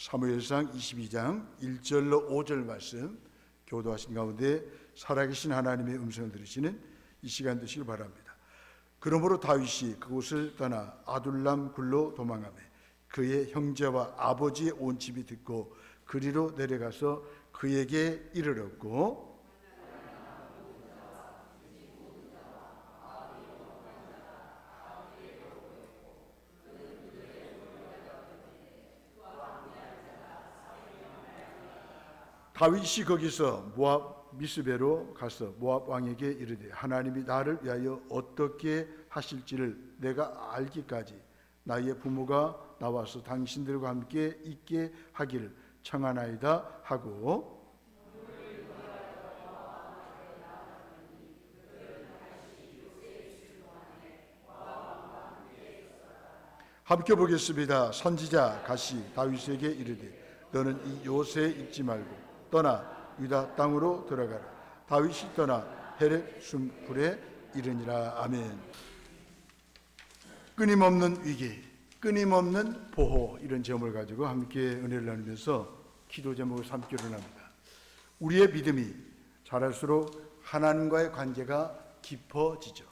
사무엘상 22장 1절로 5절 말씀 교도하신 가운데 살아계신 하나님의 음성을 들으시는 이 시간 되시길 바랍니다. 그러므로 다윗이 그곳을 떠나 아둘람 굴로 도망하며 그의 형제와 아버지의 온 집이 듣고 그리로 내려가서 그에게 이르렀고, 다윗이 거기서 모압 미스베로 가서 모압 왕에게 이르되 하나님이 나를 위하여 어떻게 하실지를 내가 알기까지 나의 부모가 나와서 당신들과 함께 있게 하기를 청하나이다 하고, 함께 보겠습니다. 선지자 갓이 다윗에게 이르되 너는 이 요새에 있지 말고 떠나 유다 땅으로 들어가라. 다윗이 떠나 헤렛 순풀에 이르니라. 아멘. 끊임없는 위기, 끊임없는 보호, 이런 제목을 가지고 함께 은혜를 나누면서 기도 제목을 삼기로 합니다. 우리의 믿음이 자랄수록 하나님과의 관계가 깊어지죠.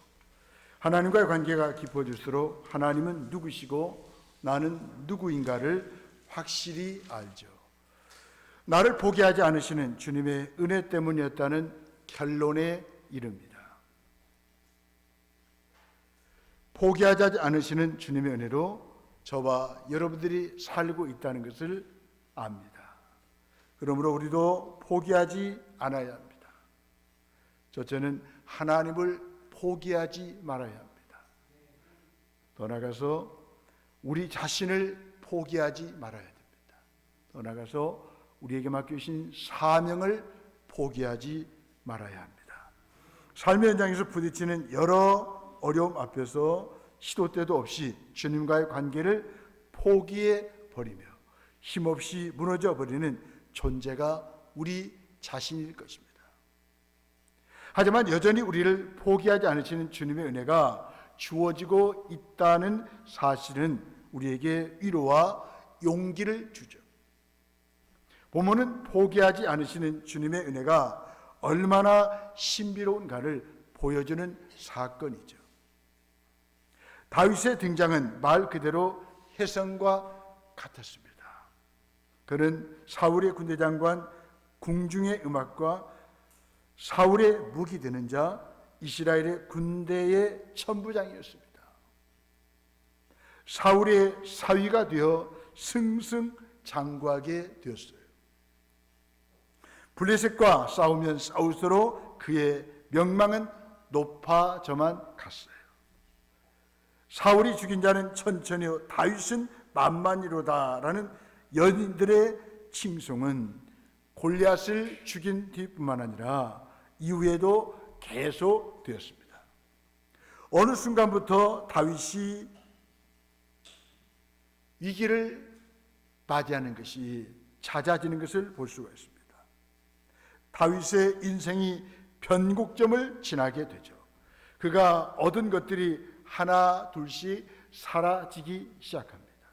하나님과의 관계가 깊어질수록 하나님은 누구시고 나는 누구인가를 확실히 알죠. 나를 포기하지 않으시는 주님의 은혜 때문이었다는 결론에 이릅니다. 포기하지 않으시는 주님의 은혜로 저와 여러분들이 살고 있다는 것을 압니다. 그러므로 우리도 포기하지 않아야 합니다. 저는 하나님을 포기하지 말아야 합니다. 더 나아가서 우리 자신을 포기하지 말아야 됩니다. 더 나아가서 우리에게 맡겨주신 사명을 포기하지 말아야 합니다. 삶의 현장에서 부딪히는 여러 어려움 앞에서 시도 때도 없이 주님과의 관계를 포기해 버리며 힘없이 무너져 버리는 존재가 우리 자신일 것입니다. 하지만 여전히 우리를 포기하지 않으시는 주님의 은혜가 주어지고 있다는 사실은 우리에게 위로와 용기를 주죠. 본문은 포기하지 않으시는 주님의 은혜가 얼마나 신비로운가를 보여주는 사건이죠. 다윗의 등장은 말 그대로 혜성과 같았습니다. 그는 사울의 군대장관, 궁중의 음악과 사울의 무기 드는 자, 이스라엘의 군대의 천부장이었습니다. 사울의 사위가 되어 승승장구하게 되었어요. 블레셋과 싸우면 싸울수록 그의 명망은 높아져만 갔어요. 사울이 죽인 자는 천천히요 다윗은 만만이로다라는 연인들의 칭송은 골리앗을 죽인 뒤뿐만 아니라 이후에도 계속되었습니다. 어느 순간부터 다윗이 위기를 맞이하는 것이 잦아지는 것을 볼 수가 있습니다. 다윗의 인생이 변곡점을 지나게 되죠. 그가 얻은 것들이 하나 둘씩 사라지기 시작합니다.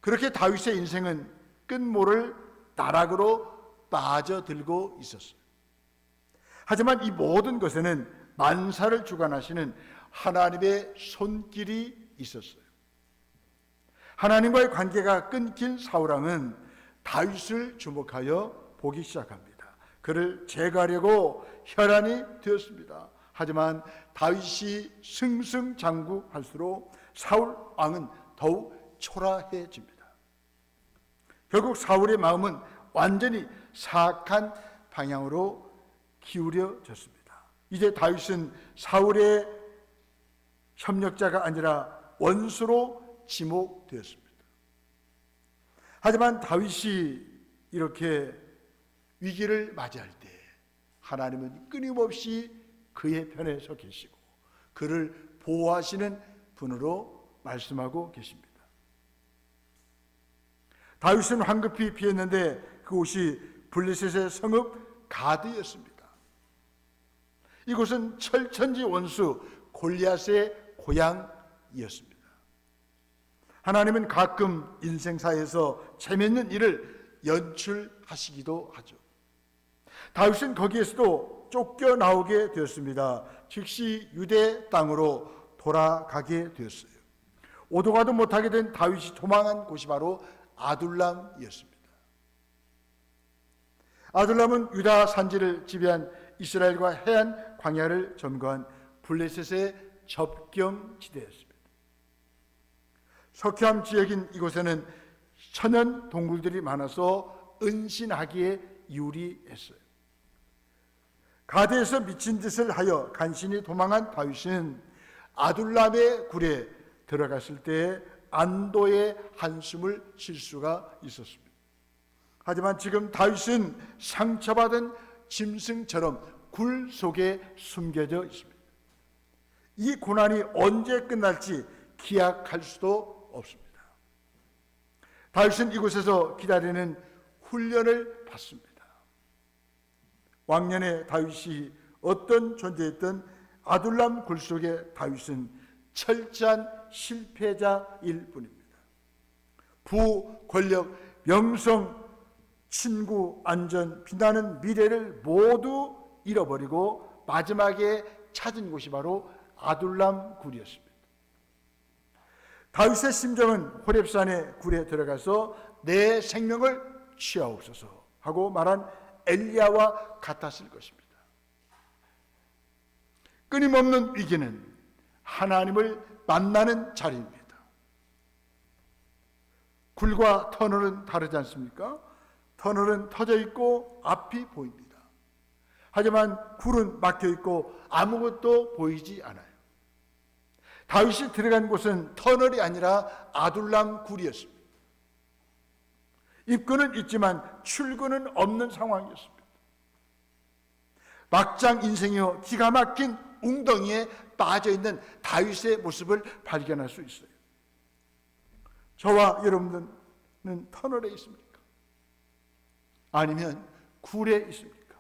그렇게 다윗의 인생은 끝모를 나락으로 빠져들고 있었어요. 하지만 이 모든 것에는 만사를 주관하시는 하나님의 손길이 있었어요. 하나님과의 관계가 끊긴 사울왕은 다윗을 주목하여 보기 시작합니다. 그를 제거하려고 혈안이 되었습니다. 하지만 다윗이 승승장구할수록 사울 왕은 더욱 초라해집니다. 결국 사울의 마음은 완전히 사악한 방향으로 기울여졌습니다. 이제 다윗은 사울의 협력자가 아니라 원수로 지목되었습니다. 하지만 다윗이 이렇게 위기를 맞이할 때 하나님은 끊임없이 그의 편에 서 계시고 그를 보호하시는 분으로 말씀하고 계십니다. 다윗은 황급히 피했는데 그곳이 블레셋의 성읍 가드였습니다. 이곳은 철천지 원수 골리앗의 고향이었습니다. 하나님은 가끔 인생사에서 재밌는 일을 연출하시기도 하죠. 다윗은 거기에서도 쫓겨나오게 되었습니다. 즉시 유대 땅으로 돌아가게 되었어요. 오도 가도 못하게 된 다윗이 도망한 곳이 바로 아둘람이었습니다. 아둘람은 유다 산지를 지배한 이스라엘과 해안 광야를 점거한 블레셋의 접경지대였습니다. 석회암 지역인 이곳에는 천연 동굴들이 많아서 은신하기에 유리했어요. 가드에서 미친 짓을 하여 간신히 도망한 다윗은 아둘람의 굴에 들어갔을 때 안도의 한숨을 쉴 수가 있었습니다. 하지만 지금 다윗은 상처받은 짐승처럼 굴 속에 숨겨져 있습니다. 이 고난이 언제 끝날지 기약할 수도 없습니다. 다윗은 이곳에서 기다리는 훈련을 받습니다. 왕년에 다윗이 어떤 존재였던 아둘람 굴 속의 다윗은 철저한 실패자일 뿐입니다. 부, 권력, 명성, 친구, 안전, 빛나는 미래를 모두 잃어버리고 마지막에 찾은 곳이 바로 아둘람 굴이었습니다. 다윗의 심정은 호렙산의 굴에 들어가서 내 생명을 취하옵소서 하고 말한 엘리야와 같았을 것입니다. 끊임없는 위기는 하나님을 만나는 자리입니다. 굴과 터널은 다르지 않습니까? 터널은 터져 있고 앞이 보입니다. 하지만 굴은 막혀 있고 아무것도 보이지 않아요. 다윗이 들어간 곳은 터널이 아니라 아둘람 굴이었습니다. 입구는 있지만 출구는 없는 상황이었습니다. 막장 인생이요 기가 막힌 웅덩이에 빠져있는 다윗의 모습을 발견할 수 있어요. 저와 여러분들은 터널에 있습니까? 아니면 굴에 있습니까?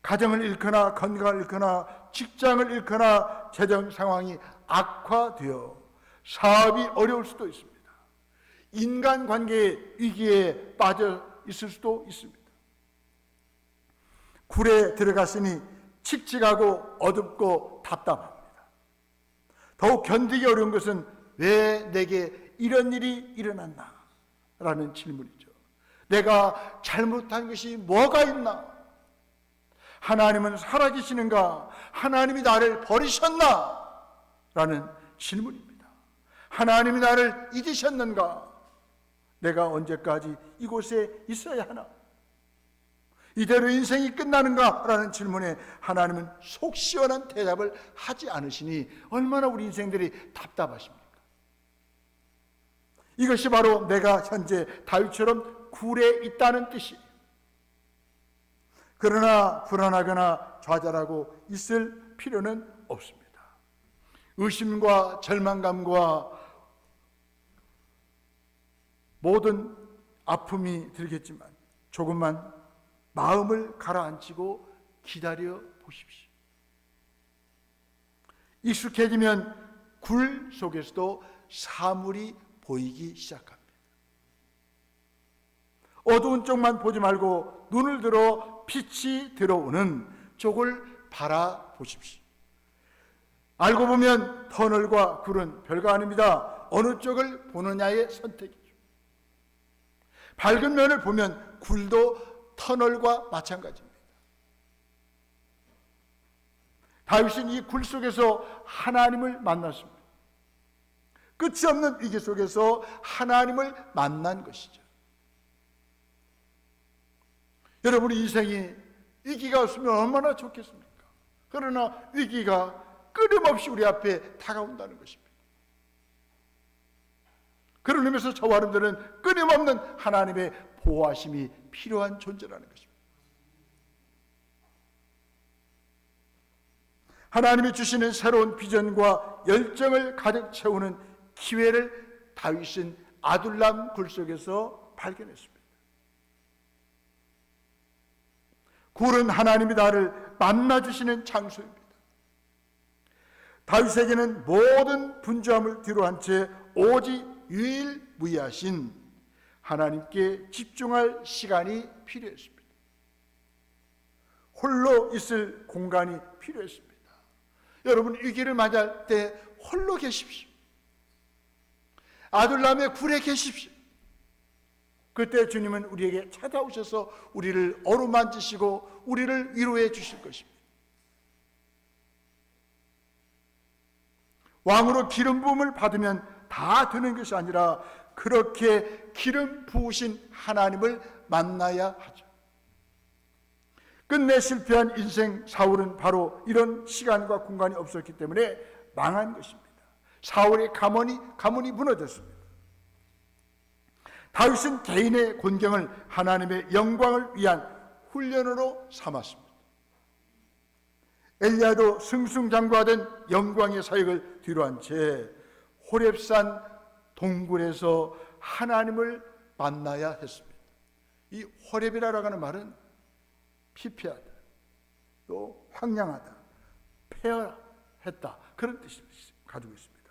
가정을 잃거나 건강을 잃거나 직장을 잃거나 재정 상황이 악화되어 사업이 어려울 수도 있습니다. 인간관계의 위기에 빠져 있을 수도 있습니다. 굴에 들어갔으니 칙칙하고 어둡고 답답합니다. 더욱 견디기 어려운 것은 왜 내게 이런 일이 일어났나? 라는 질문이죠. 내가 잘못한 것이 뭐가 있나? 하나님은 살아계시는가? 하나님이 나를 버리셨나? 라는 질문입니다. 하나님이 나를 잊으셨는가? 내가 언제까지 이곳에 있어야 하나? 이대로 인생이 끝나는가? 라는 질문에 하나님은 속 시원한 대답을 하지 않으시니 얼마나 우리 인생들이 답답하십니까? 이것이 바로 내가 현재 다윗처럼 굴에 있다는 뜻이에요. 그러나 불안하거나 좌절하고 있을 필요는 없습니다. 의심과 절망감과 모든 아픔이 들겠지만 조금만 마음을 가라앉히고 기다려 보십시오. 익숙해지면 굴 속에서도 사물이 보이기 시작합니다. 어두운 쪽만 보지 말고 눈을 들어 빛이 들어오는 쪽을 바라보십시오. 알고 보면 터널과 굴은 별거 아닙니다. 어느 쪽을 보느냐의 선택이죠. 밝은 면을 보면 굴도 터널과 마찬가지입니다. 다윗은 이 굴 속에서 하나님을 만났습니다. 끝이 없는 위기 속에서 하나님을 만난 것이죠. 여러분의 인생이 위기가 없으면 얼마나 좋겠습니까? 그러나 위기가 끊임없이 우리 앞에 다가온다는 것입니다. 그런 의미에서 저와 여러분들은 끊임없는 하나님의 보호하심이 필요한 존재라는 것입니다. 하나님이 주시는 새로운 비전과 열정을 가득 채우는 기회를 다윗은 아둘람 굴 속에서 발견했습니다. 굴은 하나님이 나를 만나주시는 장소입니다. 다윗에게는 모든 분주함을 뒤로한 채 오직 유일무이하신 하나님께 집중할 시간이 필요했습니다. 홀로 있을 공간이 필요했습니다. 여러분, 위기를 맞이할 때 홀로 계십시오. 아둘람의 굴에 계십시오. 그때 주님은 우리에게 찾아오셔서 우리를 어루만지시고 우리를 위로해 주실 것입니다. 왕으로 기름 부음을 받으면 다 되는 것이 아니라 그렇게 기름 부으신 하나님을 만나야 하죠. 끝내 실패한 인생 사울은 바로 이런 시간과 공간이 없었기 때문에 망한 것입니다. 사울의 가문이 무너졌습니다. 다윗은 개인의 곤경을 하나님의 영광을 위한 훈련으로 삼았습니다. 엘리야도 승승장구하던 영광의 사역을 뒤로한 채 호렙산 동굴에서 하나님을 만나야 했습니다. 이 호렙이라고 하는 말은 피폐하다, 또 황량하다, 폐허했다, 그런 뜻을 가지고 있습니다.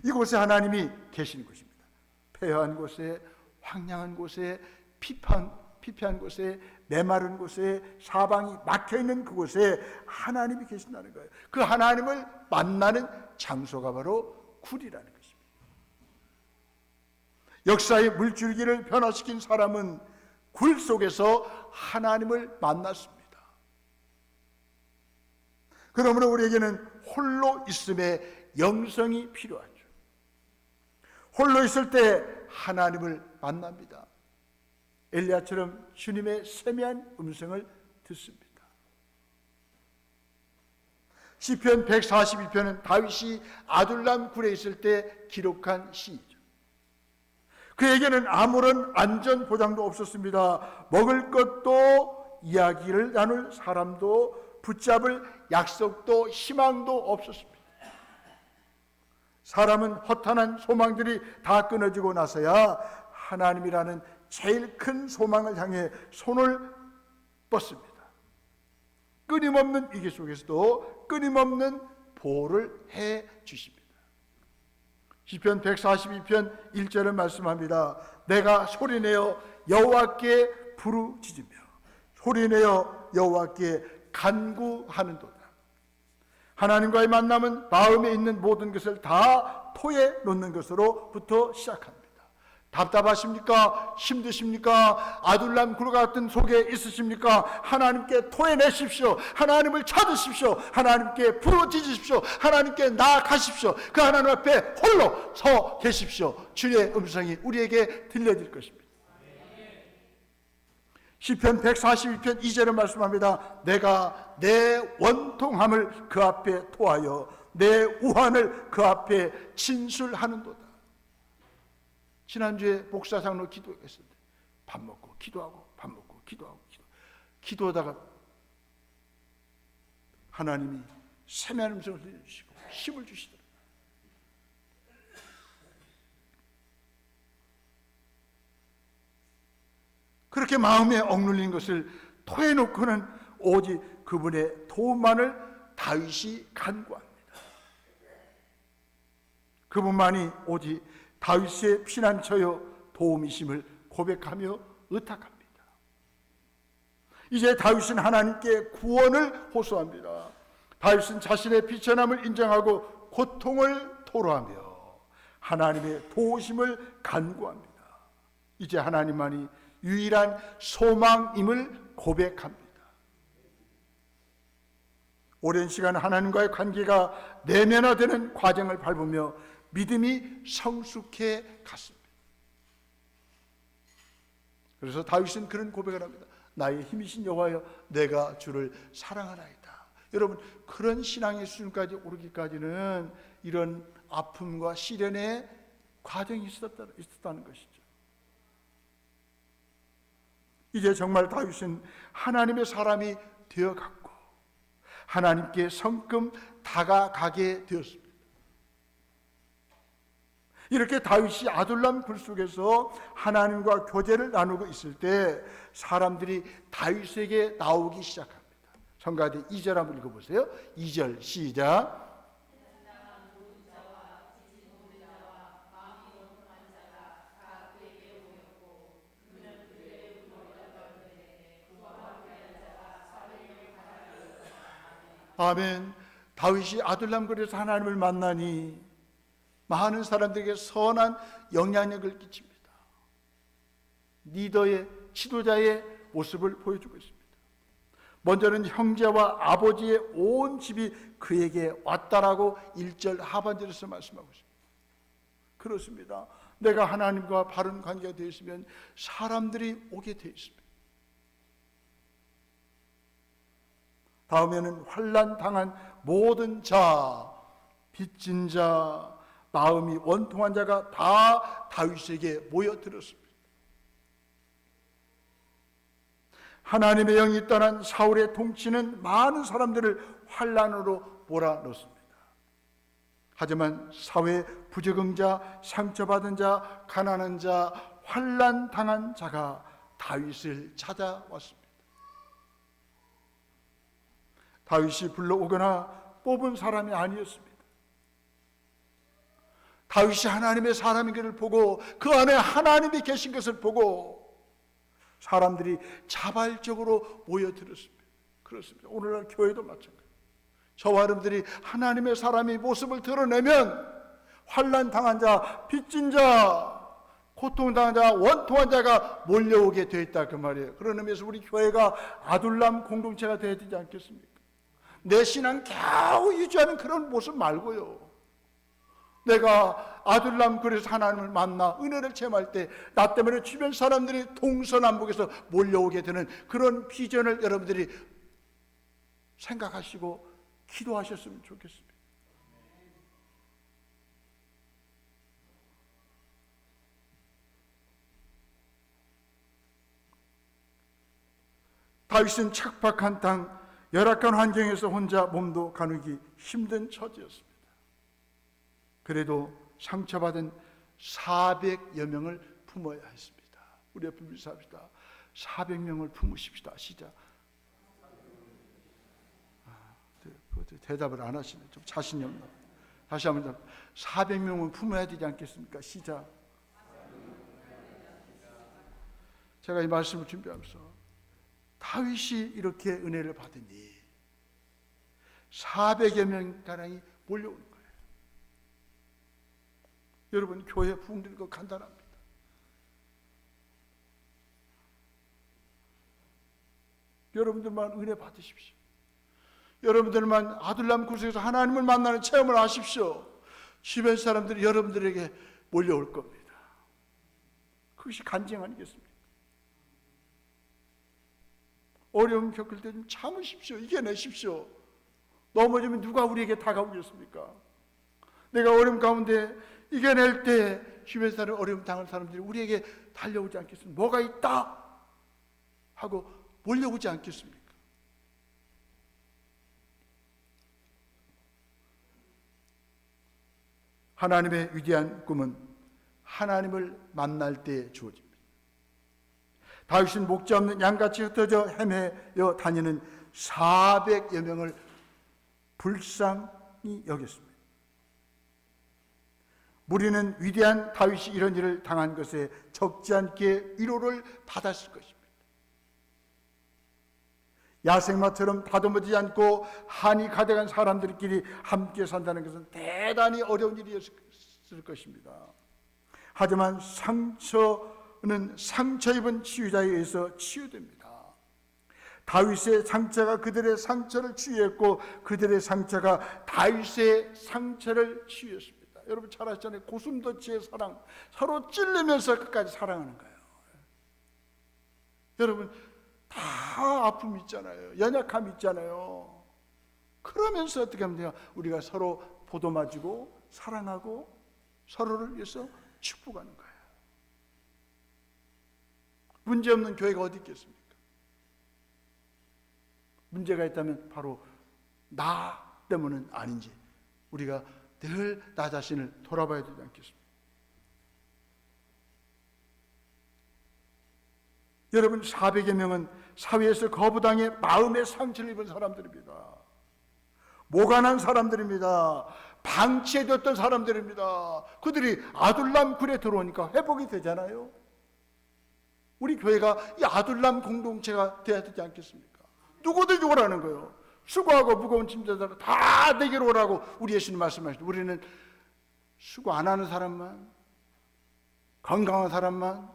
이곳에 하나님이 계시는 곳입니다. 폐허한 곳에, 황량한 곳에, 피폐한 곳에, 메마른 곳에, 사방이 막혀있는 그곳에 하나님이 계신다는 거예요. 그 하나님을 만나는 장소가 바로 굴이라는 것입니다. 역사의 물줄기를 변화시킨 사람은 굴 속에서 하나님을 만났습니다. 그러므로 우리에게는 홀로 있음의 영성이 필요하죠. 홀로 있을 때 하나님을 만납니다. 엘리야처럼 주님의 세미한 음성을 듣습니다. 시편 142편은 다윗이 아둘람 굴에 있을 때 기록한 시이죠. 그에게는 아무런 안전 보장도 없었습니다. 먹을 것도, 이야기를 나눌 사람도, 붙잡을 약속도, 희망도 없었습니다. 사람은 허탄한 소망들이 다 끊어지고 나서야 하나님이라는 제일 큰 소망을 향해 손을 뻗습니다. 끊임없는 위기 속에서도 끊임없는 보호를 해 주십니다. 시편 142편 1절을 말씀합니다. 내가 소리내어 여호와께 부르짖으며 소리내어 여호와께 간구하는도다. 하나님과의 만남은 마음에 있는 모든 것을 다 토해 놓는 것으로부터 시작합니다. 답답하십니까? 힘드십니까? 아둘람 굴 같은 속에 있으십니까? 하나님께 토해내십시오. 하나님을 찾으십시오. 하나님께 부르짖으십시오. 하나님께 나아가십시오. 그 하나님 앞에 홀로 서 계십시오. 주의 음성이 우리에게 들려질 것입니다. 시편 142편 2절에 말씀합니다. 내가 내 원통함을 그 앞에 토하여 내 우환을 그 앞에 진술하는도다. 지난주에 목사장로 기도했을 때 밥 먹고 기도하고 밥 먹고 기도하다가 하나님이 세미한 음성을 들려주시고 힘을 주시더라고요. 그렇게 마음에 억눌린 것을 토해놓고는 오직 그분의 도움만을 다윗이 간구합니다. 그분만이 오직 다윗의 피난처여 도움이심을 고백하며 의탁합니다. 이제 다윗은 하나님께 구원을 호소합니다. 다윗은 자신의 비천함을 인정하고 고통을 토로하며 하나님의 도우심을 간구합니다. 이제 하나님만이 유일한 소망임을 고백합니다. 오랜 시간 하나님과의 관계가 내면화되는 과정을 밟으며 믿음이 성숙해 갔습니다. 그래서 다윗은 그런 고백을 합니다. 나의 힘이신 여호와여, 내가 주를 사랑하나이다. 여러분, 그런 신앙의 수준까지 오르기까지는 이런 아픔과 시련의 과정이 있었다는 것이죠. 이제 정말 다윗은 하나님의 사람이 되어갔고 하나님께 성큼 다가가게 되었습니다. 이렇게 다윗이 아둘람 굴 속에서 하나님과 교제를 나누고 있을 때 사람들이 다윗에게 나오기 시작합니다. 성가대 2절 한번 읽어보세요. 2절 시작. 아멘. 다윗이 아둘람굴에서 하나님을 만나니 많은 사람들에게 선한 영향력을 끼칩니다. 리더의, 지도자의 모습을 보여주고 있습니다. 먼저는 형제와 아버지의 온 집이 그에게 왔다라고 1절 하반절에서 말씀하고 있습니다. 그렇습니다. 내가 하나님과 바른 관계가 되어 있으면 사람들이 오게 되어 있습니다. 다음에는 환난 당한 모든 자, 빚진 자, 마음이 원통한 자가 다 다윗에게 모여들었습니다. 하나님의 영이 떠난 사울의 통치는 많은 사람들을 환난으로 몰아넣습니다. 하지만 사회 부적응자, 상처받은 자, 가난한 자, 환난 당한 자가 다윗을 찾아왔습니다. 다윗이 불러오거나 뽑은 사람이 아니었습니다. 다윗이 하나님의 사람인 것을 보고 그 안에 하나님이 계신 것을 보고 사람들이 자발적으로 모여들었습니다. 그렇습니다. 오늘날 교회도 마찬가지입니다. 저와 여러분들이 하나님의 사람의 모습을 드러내면 환난 당한 자, 빚진 자, 고통당한 자, 원통한 자가 몰려오게 되어 있다 그 말이에요. 그런 의미에서 우리 교회가 아둘람 공동체가 되어야 되지 않겠습니까? 내 신앙 겨우 유지하는 그런 모습 말고요, 내가 아둘람 굴에서 하나님을 만나 은혜를 체험할 때 나 때문에 주변 사람들이 동서남북에서 몰려오게 되는 그런 비전을 여러분들이 생각하시고 기도하셨으면 좋겠습니다. 다윗은 척박한 땅, 열악한 환경에서 혼자 몸도 가누기 힘든 처지였습니다. 그래도 상처받은 400여 명을 품어야 했습니다. 우리 옆에 밀사합시다. 400명을 품으십시다. 시작. 대답을 안 하시네. 좀 자신이 없나. 다시 한번 400명은 품어야 되지 않겠습니까? 시작. 제가 이 말씀을 준비하면서 다윗이 이렇게 은혜를 받으니 400여 명가량이 몰려오는 거예요. 여러분, 교회 부흥되는 거 간단합니다. 여러분들만 은혜 받으십시오. 여러분들만 아둘람 굴에서 하나님을 만나는 체험을 하십시오. 주변 사람들이 여러분들에게 몰려올 겁니다. 그것이 간증 아니겠습니까? 어려움 겪을 때 좀 참으십시오. 이겨내십시오. 넘어지면 누가 우리에게 다가오겠습니까? 내가 어려움 가운데 이겨낼 때 주변 사람, 어려움 당할 사람들이 우리에게 달려오지 않겠습니까? 뭐가 있다 하고 몰려오지 않겠습니까? 하나님의 위대한 꿈은 하나님을 만날 때 주어집니다. 다윗은 목자 없는 양같이 흩어져 헤매어 다니는 400여 명을 불쌍히 여겼습니다. 무리는 위대한 다윗이 이런 일을 당한 것에 적지 않게 위로를 받았을 것입니다. 야생마처럼 다듬어지지 않고 한이 가득한 사람들끼리 함께 산다는 것은 대단히 어려운 일이었을 것입니다. 하지만 상처는 상처 입은 치유자에 의해서 치유됩니다. 다윗의 상처가 그들의 상처를 치유했고 그들의 상처가 다윗의 상처를 치유했습니다. 여러분 잘 아시잖아요. 고슴도치의 사랑, 서로 찔르면서 끝까지 사랑하는 거예요. 여러분 다 아픔이 있잖아요. 연약함이 있잖아요. 그러면서 어떻게 하면 돼요? 우리가 서로 보듬어주고 사랑하고 서로를 위해서 축복하는 거예요. 문제없는 교회가 어디 있겠습니까? 문제가 있다면 바로 나 때문은 아닌지 우리가 늘 나 자신을 돌아봐야 되지 않겠습니까? 여러분 400여 명은 사회에서 거부당해 마음의 상처를 입은 사람들입니다. 모관한 사람들입니다. 방치해뒀던 사람들입니다. 그들이 아둘람 굴에 들어오니까 회복이 되잖아요. 우리 교회가 이 아둘람 공동체가 되어야 되지 않겠습니까? 누구든지 오라는 거예요. 수고하고 무거운 짐자들아 다 내게로 오라고 우리 예수님 말씀하시죠. 우리는 수고 안 하는 사람만, 건강한 사람만,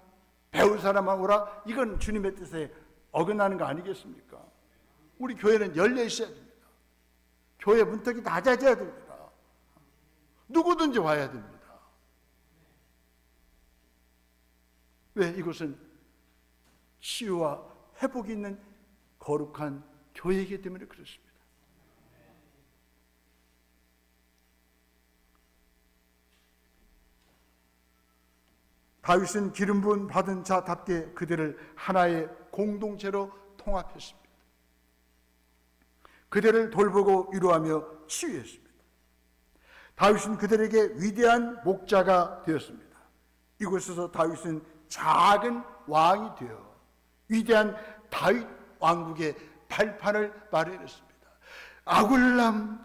배운 사람만 오라. 이건 주님의 뜻에 어긋나는 거 아니겠습니까? 우리 교회는 열려 있어야 됩니다. 교회 문턱이 낮아져야 됩니다. 누구든지 와야 됩니다. 왜? 이곳은 치유와 회복이 있는 거룩한 교회이기 때문에 그렇습니다. 다윗은 기름 부음 받은 자답게 그들을 하나의 공동체로 통합했습니다. 그들을 돌보고 위로하며 치유했습니다. 다윗은 그들에게 위대한 목자가 되었습니다. 이곳에서 다윗은 작은 왕이 되어 위대한 다윗 왕국의 발판을 마련했습니다. 아둘람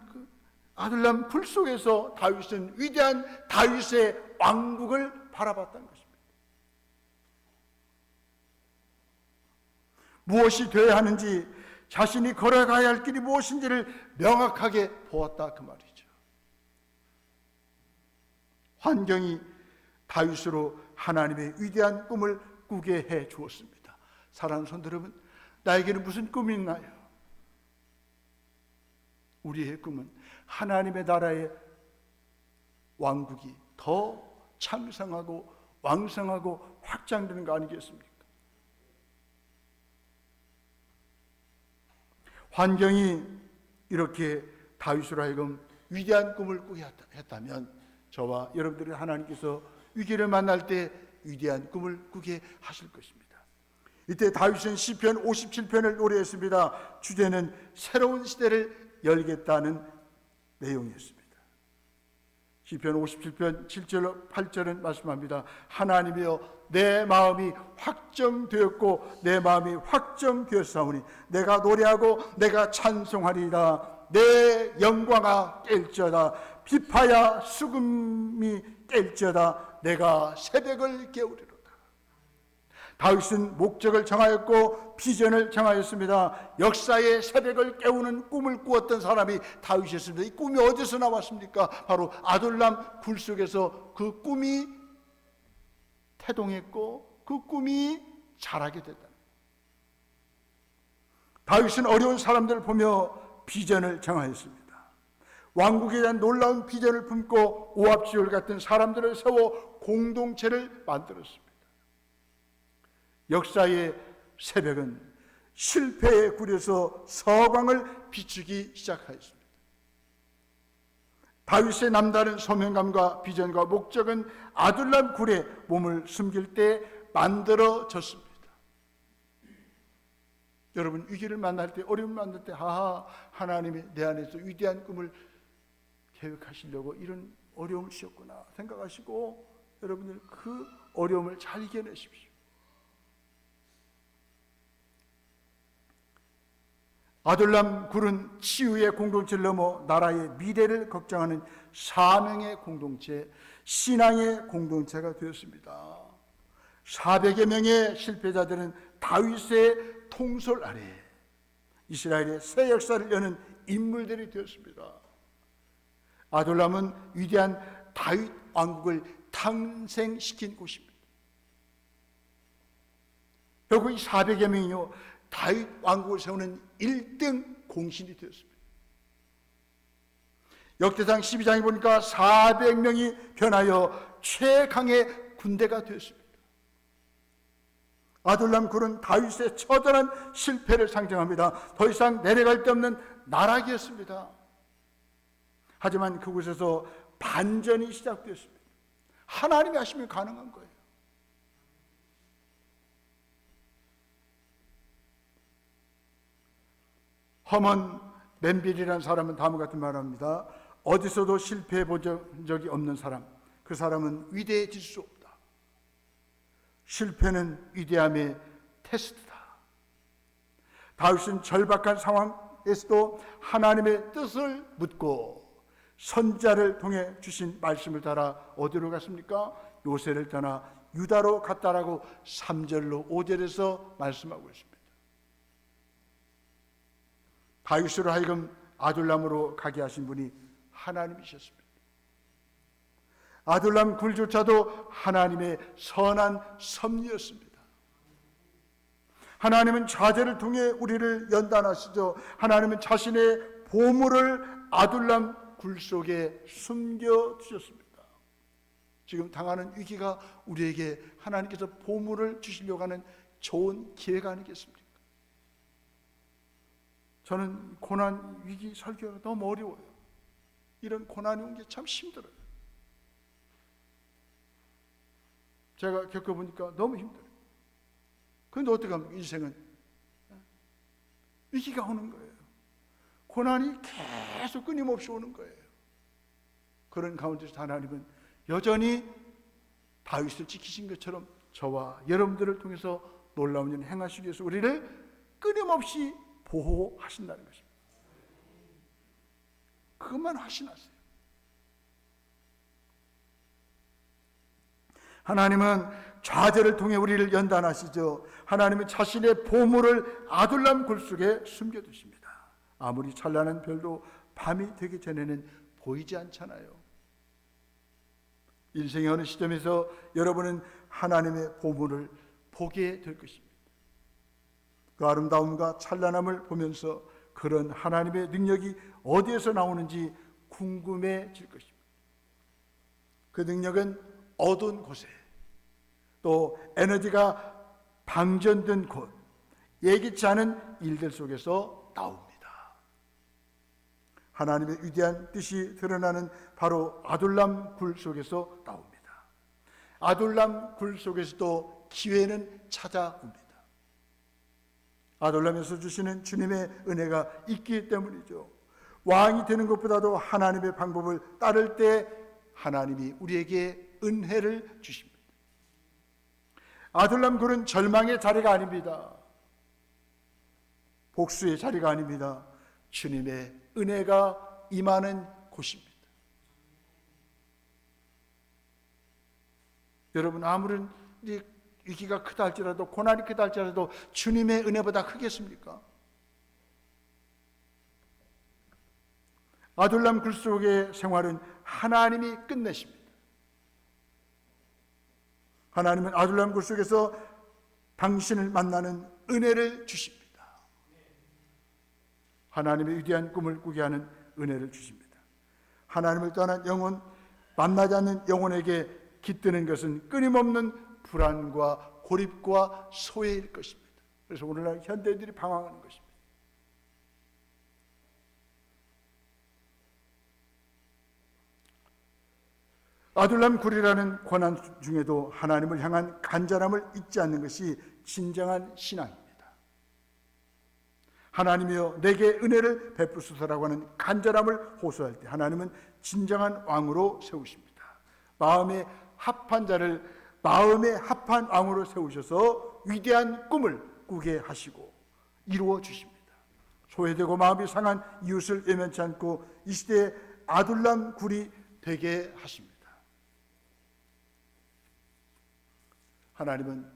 불 속에서 다윗은 위대한 다윗의 왕국을 바라봤다는 것입니다. 무엇이 되어야 하는지, 자신이 걸어가야 할 길이 무엇인지를 명확하게 보았다 그 말이죠. 환경이 다윗으로 하나님의 위대한 꿈을 꾸게 해 주었습니다. 사랑하는 성도 여러분, 나에게는 무슨 꿈이 있나요? 우리의 꿈은 하나님의 나라의 왕국이 더 창성하고 왕성하고 확장되는 거 아니겠습니까? 환경이 이렇게 다윗으로 하여금 위대한 꿈을 꾸게 했다면 저와 여러분들이 하나님께서 위기를 만날 때 위대한 꿈을 꾸게 하실 것입니다. 이때 다윗은 시편 57편을 노래했습니다. 주제는 새로운 시대를 열겠다는 내용이었습니다. 시편 57편 7절 8절은 말씀합니다. 하나님이여 내 마음이 확정되었고 내 마음이 확정되었사오니 내가 노래하고 내가 찬송하리이다. 내 영광아 깰지어다. 비파야 수금이 깰지어다. 내가 새벽을 깨우리로다. 다윗은 목적을 정하였고 비전을 정하였습니다. 역사의 새벽을 깨우는 꿈을 꾸었던 사람이 다윗이었습니다. 이 꿈이 어디서 나왔습니까? 바로 아둘람 굴 속에서 그 꿈이 태동했고 그 꿈이 자라게 됐다. 다윗은 어려운 사람들을 보며 비전을 정하였습니다. 왕국에 대한 놀라운 비전을 품고 오합지졸 같은 사람들을 세워 공동체를 만들었습니다. 역사의 새벽은 실패에 구려서 서광을 비추기 시작하였습니다. 다윗의 남다른 소명감과 비전과 목적은 아둘람 굴에 몸을 숨길 때 만들어졌습니다. 여러분 위기를 만날 때, 어려움을 만날 때 하나님이 내 안에서 위대한 꿈을 계획하시려고 이런 어려움을 주셨구나 생각하시고 여러분들 그 어려움을 잘 이겨내십시오. 아둘람 굴은 치유의 공동체를 넘어 나라의 미래를 걱정하는 사명의 공동체, 신앙의 공동체가 되었습니다. 400여 명의 실패자들은 다윗의 통솔 아래 이스라엘의 새 역사를 여는 인물들이 되었습니다. 아둘람은 위대한 다윗 왕국을 탄생시킨 곳입니다. 결국 이 400여 명이요 다윗 왕국을 세우는 1등 공신이 되었습니다. 역대상 12장에 보니까 400명이 변하여 최강의 군대가 되었습니다. 아둘람 굴은 다윗의 처절한 실패를 상징합니다. 더 이상 내려갈 데 없는 나락이었습니다. 하지만 그곳에서 반전이 시작되었습니다. 하나님이 하시면 가능한 거예요. 허먼 맨빌이라는 사람은 다음과 같은 말을 합니다. 어디서도 실패해 본 적이 없는 사람, 그 사람은 위대해질 수 없다. 실패는 위대함의 테스트다. 다윗은 절박한 상황에서도 하나님의 뜻을 묻고 선지자를 통해 주신 말씀을 따라 어디로 갔습니까? 요새를 떠나 유다로 갔다라고 3절로 5절에서 말씀하고 있습니다. 다윗으로 하여금 아둘람으로 가게 하신 분이 하나님이셨습니다. 아둘람 굴조차도 하나님의 선한 섭리였습니다. 하나님은 좌절을 통해 우리를 연단하시죠. 하나님은 자신의 보물을 아둘람 굴 속에 숨겨두셨습니다. 지금 당하는 위기가 우리에게 하나님께서 보물을 주시려고 하는 좋은 기회가 아니겠습니까? 저는 고난, 위기 설교가 너무 어려워요. 이런 고난이 온 게 참 힘들어요. 제가 겪어보니까 너무 힘들어요. 그런데 어떻게 합니까? 인생은 위기가 오는 거예요. 고난이 계속 끊임없이 오는 거예요. 그런 가운데서 하나님은 여전히 다윗을 지키신 것처럼 저와 여러분들을 통해서 놀라운 일 행하시기 위해서 우리를 끊임없이 보호하신다는 것입니다. 그것만 확신하세요. 하나님은 좌절을 통해 우리를 연단하시죠. 하나님은 자신의 보물을 아둘람 굴 속에 숨겨두십니다. 아무리 찬란한 별도 밤이 되기 전에는 보이지 않잖아요. 인생의 어느 시점에서 여러분은 하나님의 보물을 보게 될 것입니다. 그 아름다움과 찬란함을 보면서 그런 하나님의 능력이 어디에서 나오는지 궁금해질 것입니다. 그 능력은 어두운 곳에, 또 에너지가 방전된 곳, 예기치 않은 일들 속에서 나옵니다. 하나님의 위대한 뜻이 드러나는 바로 아둘람 굴 속에서 나옵니다. 아둘람 굴 속에서도 기회는 찾아옵니다. 아둘람에서 주시는 주님의 은혜가 있기 때문이죠. 왕이 되는 것보다도 하나님의 방법을 따를 때 하나님이 우리에게 은혜를 주십니다. 아둘람 굴은 절망의 자리가 아닙니다. 복수의 자리가 아닙니다. 주님의 은혜가 임하는 곳입니다. 여러분, 아무런 위기가 크다 할지라도, 고난이 크다 할지라도 주님의 은혜보다 크겠습니까? 아둘람 굴 속의 생활은 하나님이 끝내십니다. 하나님은 아둘람 굴 속에서 당신을 만나는 은혜를 주십니다. 하나님의 위대한 꿈을 꾸게 하는 은혜를 주십니다. 하나님을 떠난 영혼, 만나지 않는 영혼에게 깃드는 것은 끊임없는 불안과 고립과 소외일 것입니다. 그래서 오늘날 현대인들이 방황하는 것입니다. 아둘람 굴이라는 고난 중에도 하나님을 향한 간절함을 잊지 않는 것이 진정한 신앙입니다. 하나님이여 내게 은혜를 베푸소서라고 하는 간절함을 호소할 때 하나님은 진정한 왕으로 세우십니다. 마음에 합한 자를 마음에 합한 왕으로 세우셔서 위대한 꿈을 꾸게 하시고 이루어 주십니다. 소외되고 마음이 상한 이웃을 외면치 않고 이 시대에 아둘람 굴이 되게 하십니다. 하나님은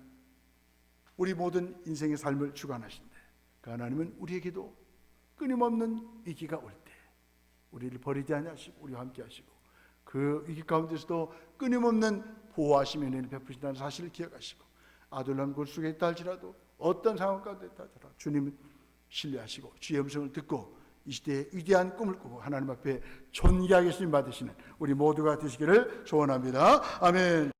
우리 모든 인생의 삶을 주관하신데 그 하나님은 우리에게도 끊임없는 위기가 올 때 우리를 버리지 아니하시고 우리와 함께 하시고 그 위기 가운데서도 끊임없는 보호하시며 은혜를 베푸신다는 사실을 기억하시고 아둘람 굴 속에 있다 할지라도 어떤 상황 가운데 있다 할지라도 주님은 신뢰하시고 주의 음성을 듣고 이 시대에 위대한 꿈을 꾸고 하나님 앞에 존귀하게 쓰임 받으시는 우리 모두가 되시기를 소원합니다. 아멘.